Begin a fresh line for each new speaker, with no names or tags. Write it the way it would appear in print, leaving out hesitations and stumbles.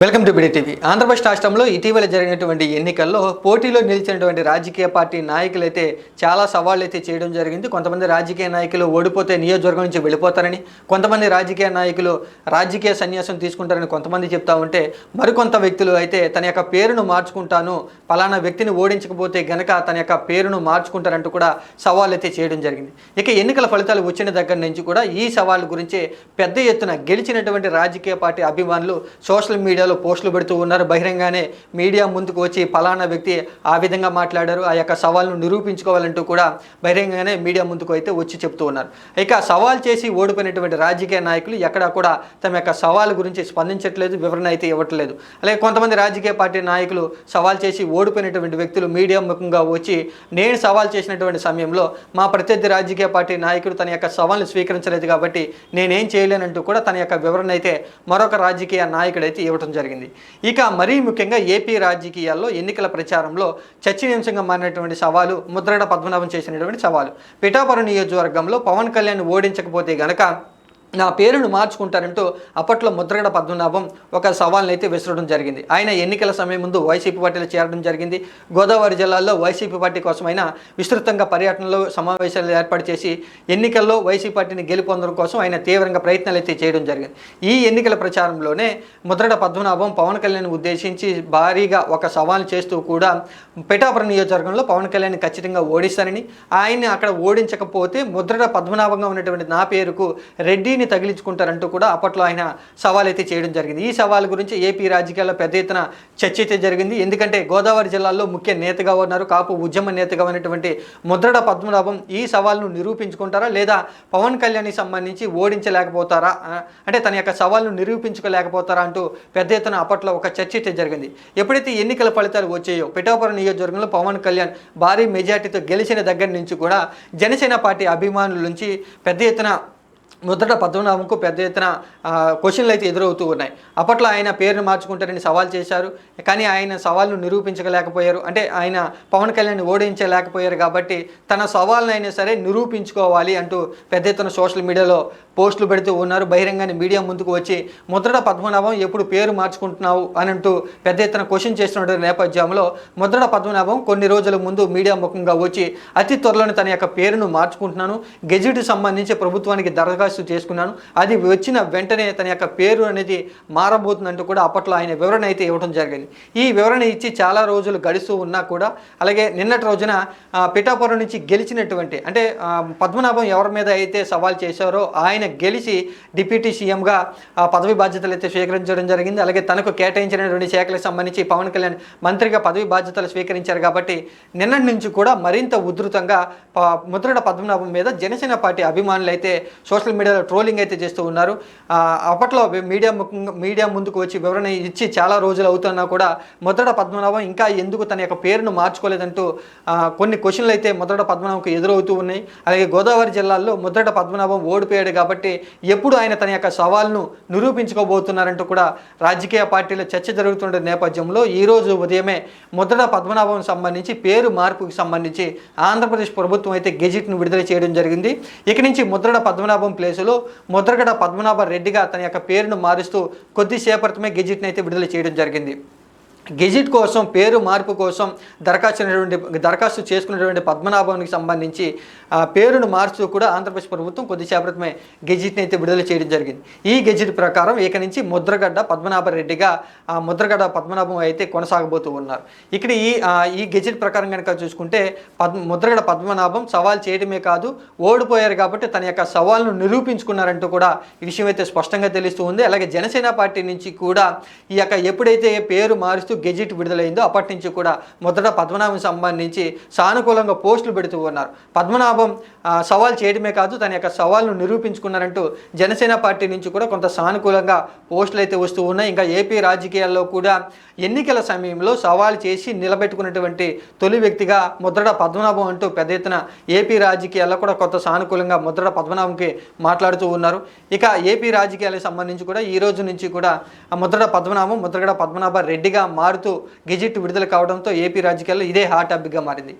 Welcome to BD TV. Andhra Pradesh రాష్ట్రంలో ఇటీవల జరిగినటువంటి ఎన్నికల్లో పోటీలో నిలిచినటువంటి రాజకీయ పార్టీ నాయకులు అయితే చాలా సవాళ్ళు అయితే చేయడం జరిగింది. కొంతమంది రాజకీయ నాయకులు ఓడిపోతే నియోజకవర్గం నుంచి వెళ్ళిపోతారని, కొంతమంది రాజకీయ నాయకులు రాజకీయ సన్యాసం తీసుకుంటారని కొంతమంది చెప్తా ఉంటే, మరికొంత వ్యక్తులు అయితే తన యొక్క పేరును మార్చుకుంటాను, పలానా వ్యక్తిని ఓడించకపోతే గనక తన యొక్క పేరును మార్చుకుంటారంటూ కూడా సవాళ్ళు అయితే చేయడం జరిగింది. ఇక ఎన్నికల ఫలితాలు వచ్చిన దగ్గర నుంచి కూడా ఈ సవాళ్ళ గురించే పెద్ద ఎత్తున గెలిచినటువంటి రాజకీయ పార్టీ అభిమానులు సోషల్ మీడియాలో పోస్టులు పెడుతూ ఉన్నారు. బహిరంగానే మీడియా ముందుకు వచ్చి పలానా వ్యక్తి ఆ విధంగా మాట్లాడారు, ఆ యొక్క సవాల్ను నిరూపించుకోవాలంటూ కూడా బహిరంగానే మీడియా ముందుకు అయితే వచ్చి చెప్తూ ఉన్నారు. ఇక సవాల్ చేసి ఓడిపోయినటువంటి రాజకీయ నాయకులు ఎక్కడా కూడా తమ యొక్క సవాల్ గురించి స్పందించట్లేదు, వివరణ అయితే ఇవ్వట్లేదు. అలాగే కొంతమంది రాజకీయ పార్టీ నాయకులు సవాల్ చేసి ఓడిపోయినటువంటి వ్యక్తులు మీడియా ముఖంగా వచ్చి, నేను సవాల్ చేసినటువంటి సమయంలో మా ప్రత్యర్థి రాజకీయ పార్టీ నాయకుడు తన యొక్క సవాల్ను స్వీకరించలేదు కాబట్టి నేనేం చేయలేనంటూ కూడా తన యొక్క వివరణ అయితే మరొక రాజకీయ నాయకుడు అయితే ఇవ్వడం జరిగింది. ఇక మరీ ముఖ్యంగా ఏపీ రాజకీయాల్లో ఎన్నికల ప్రచారంలో చర్చనీయాంశంగా మారినటువంటి సవాలు ముద్రగడ పద్మనాభం చేసినటువంటి సవాలు. పిఠాపురం నియోజకవర్గంలో పవన్ కళ్యాణ్ ఓడించకపోతే గనక నా పేరును మార్చుకుంటారంటూ అప్పట్లో ముద్రగడ పద్మనాభం ఒక సవాల్ని అయితే విసరడం జరిగింది. ఆయన ఎన్నికల సమయం ముందు వైసీపీ పార్టీలో చేరడం జరిగింది. గోదావరి జిల్లాల్లో వైసీపీ పార్టీ కోసమైనా విస్తృతంగా పర్యటనలో సమావేశాలు ఏర్పాటు చేసి ఎన్నికల్లో వైసీపీ పార్టీని గెలుపొందడం కోసం ఆయన తీవ్రంగా ప్రయత్నాలు అయితే చేయడం జరిగింది. ఈ ఎన్నికల ప్రచారంలోనే ముద్రగడ పద్మనాభం పవన్ కళ్యాణ్ ఉద్దేశించి భారీగా ఒక సవాల్ చేస్తూ కూడా పిఠాపురం నియోజకవర్గంలో పవన్ కళ్యాణ్ ఖచ్చితంగా ఓడిస్తానని, ఆయన్ని అక్కడ ఓడించకపోతే ముద్రగడ పద్మనాభంగా ఉన్నటువంటి నా పేరుకు రెడ్డి తగిలించుకుంటారంటూ కూడా అప్పట్లో ఆయన సవాల్ అయితే చేయడం జరిగింది. ఈ సవాల్ గురించి ఏపీ రాజకీయాల్లో పెద్ద ఎత్తున చర్చ అయితే జరిగింది. ఎందుకంటే గోదావరి జిల్లాలో ముఖ్య నేతగా ఉన్నారు, కాపు ఉద్యమ నేతగా ఉన్నటువంటి ముద్రగడ పద్మనాభం ఈ సవాల్ను నిరూపించుకుంటారా లేదా పవన్ కళ్యాణ్కి సంబంధించి ఓడించలేకపోతారా, అంటే తన యొక్క సవాల్ను నిరూపించుకోలేకపోతారా అంటూ పెద్ద ఎత్తున అప్పట్లో ఒక చర్చ అయితే జరిగింది. ఎప్పుడైతే ఎన్నికల ఫలితాలు వచ్చాయో పిఠాపురం నియోజకవర్గంలో పవన్ కళ్యాణ్ భారీ మెజార్టీతో గెలిచిన దగ్గర నుంచి కూడా జనసేన పార్టీ అభిమానుల నుంచి పెద్ద ఎత్తున ముద్రగడ పద్మనాభంకు పెద్ద ఎత్తున క్వశ్చన్లు అయితే ఎదురవుతూ ఉన్నాయి. అప్పట్లో ఆయన పేరును మార్చుకుంటారని సవాల్ చేశారు, కానీ ఆయన సవాల్ను నిరూపించలేకపోయారు. అంటే ఆయన పవన్ కళ్యాణ్ ఓడించలేకపోయారు కాబట్టి తన సవాల్ను అయినా సరే నిరూపించుకోవాలి అంటూ పెద్ద ఎత్తున సోషల్ మీడియాలో పోస్టులు పెడుతూ ఉన్నారు. బహిరంగానే మీడియా ముందుకు వచ్చి ముద్రగడ పద్మనాభం ఎప్పుడు పేరు మార్చుకుంటున్నావు అని అంటూ పెద్ద ఎత్తున క్వశ్చన్ చేస్తున్న నేపథ్యంలో ముద్రగడ పద్మనాభం కొన్ని రోజుల ముందు మీడియా ముఖంగా వచ్చి అతి త్వరలోనే తన యొక్క పేరును మార్చుకుంటున్నాను, గెజిట్ సంబంధించి ప్రభుత్వానికి దరఖాస్తు చేసుకున్నాను, అది వచ్చిన వెంటనే తన యొక్క పేరు అనేది మారబోతుందంటూ కూడా అప్పట్లో ఆయన వివరణ అయితే ఇవ్వడం జరిగింది. ఈ వివరణ ఇచ్చి చాలా రోజులు గడుస్తూ ఉన్నా కూడా, అలాగే నిన్నటి రోజున పిఠాపురం నుంచి గెలిచినటువంటి అంటే పద్మనాభం ఎవరి మీద అయితే సవాల్ చేశారో ఆయన గెలిచి డిప్యూటీ సీఎంగా పదవి బాధ్యతలు అయితే స్వీకరించడం జరిగింది. అలాగే తనకు కేటాయించినటువంటి శాఖలకు సంబంధించి పవన్ కళ్యాణ్ మంత్రిగా పదవి బాధ్యతలు స్వీకరించారు కాబట్టి నిన్నటి నుంచి కూడా మరింత ఉధృతంగా ముద్రగడ పద్మనాభం మీద జనసేన పార్టీ అభిమానులు అయితే సోషల్ మీడియాలో ట్రోలింగ్ అయితే చేస్తూ ఉన్నారు. అప్పట్లో మీడియా ముందుకు వచ్చి వివరణ ఇచ్చి చాలా రోజులు అవుతున్నా కూడా ముద్రగడ పద్మనాభం ఇంకా ఎందుకు తన యొక్క పేరును మార్చుకోలేదంటూ కొన్ని క్వశ్చన్లు అయితే ముద్రగడ పద్మనాభంకు ఎదురవుతూ ఉన్నాయి. అలాగే గోదావరి జిల్లాల్లో ముద్రగడ పద్మనాభం ఓడిపోయాడు కాబట్టి ఎప్పుడు ఆయన తన యొక్క సవాల్ను నిరూపించుకోబోతున్నారంటూ కూడా రాజకీయ పార్టీలో చర్చ జరుగుతున్న నేపథ్యంలో ఈరోజు ఉదయమే ముద్రగడ పద్మనాభం సంబంధించి పేరు మార్పుకి సంబంధించి ఆంధ్రప్రదేశ్ ప్రభుత్వం అయితే గెజిట్ను విడుదల చేయడం జరిగింది. ఇక నుంచి ముద్రగడ పద్మనాభం ప్లేసులో ముద్రగడ పద్మనాభ రెడ్డిగా తన యొక్క పేరును మారుస్తూ కొద్దిసేపటిమే గెజిట్ని అయితే విడుదల చేయడం జరిగింది. గెజిట్ కోసం పేరు మార్పు కోసం దరఖాస్తు చేసుకున్నటువంటి పద్మనాభానికి సంబంధించి పేరును మార్చుతూ కూడా ఆంధ్రప్రదేశ్ ప్రభుత్వం కొద్దిసేపటిమే గెజిట్ని అయితే విడుదల చేయడం జరిగింది. ఈ గెజిట్ ప్రకారం ఇక నుంచి ముద్రగడ్డ పద్మనాభ రెడ్డిగా ముద్రగడ్డ పద్మనాభం అయితే కొనసాగబోతూ ఉన్నారు. ఇక్కడ ఈ గెజిట్ ప్రకారం కనుక చూసుకుంటే ముద్రగడ పద్మనాభం సవాల్ చేయడమే కాదు, ఓడిపోయారు కాబట్టి తన యొక్క సవాల్ను నిరూపించుకున్నారంటూ కూడా ఈ విషయం అయితే స్పష్టంగా తెలుస్తూ ఉంది. అలాగే జనసేన పార్టీ నుంచి కూడా ఈ యొక్క ఎప్పుడైతే పేరు మారుస్తూ గెజిట్ విడుదలైందో అప్పటి నుంచి కూడా ముద్రగడ పద్మనాభం సంబంధించి సానుకూలంగా పోస్టులు పెడుతూ ఉన్నారు. పద్మనాభం సవాల్ చేయడమే కాదు తన యొక్క సవాల్ను నిరూపించుకున్నారంటూ జనసేన పార్టీ నుంచి కూడా కొంత సానుకూలంగా పోస్టులు అయితే వస్తూ ఉన్నాయి. ఇంకా ఏపీ రాజకీయాల్లో కూడా ఎన్నికల సమయంలో సవాల్ చేసి నిలబెట్టుకున్నటువంటి తొలి వ్యక్తిగా ముద్రగడ పద్మనాభం అంటూ పెద్ద ఎత్తున ఏపీ రాజకీయాల్లో కూడా కొంత సానుకూలంగా ముద్రగడ పద్మనాభంకి మాట్లాడుతూ ఉన్నారు. ఇక ఏపీ రాజకీయాలకు సంబంధించి కూడా ఈ రోజు నుంచి కూడా ముద్రగడ పద్మనాభం ముద్రగడ పద్మనాభ రెడ్డిగా మారుతూ గెజిట్ విడుదల కావడంతో ఏపీ రాజకీయాల్లో ఇదే హాట్ టాపిక్గా మారింది.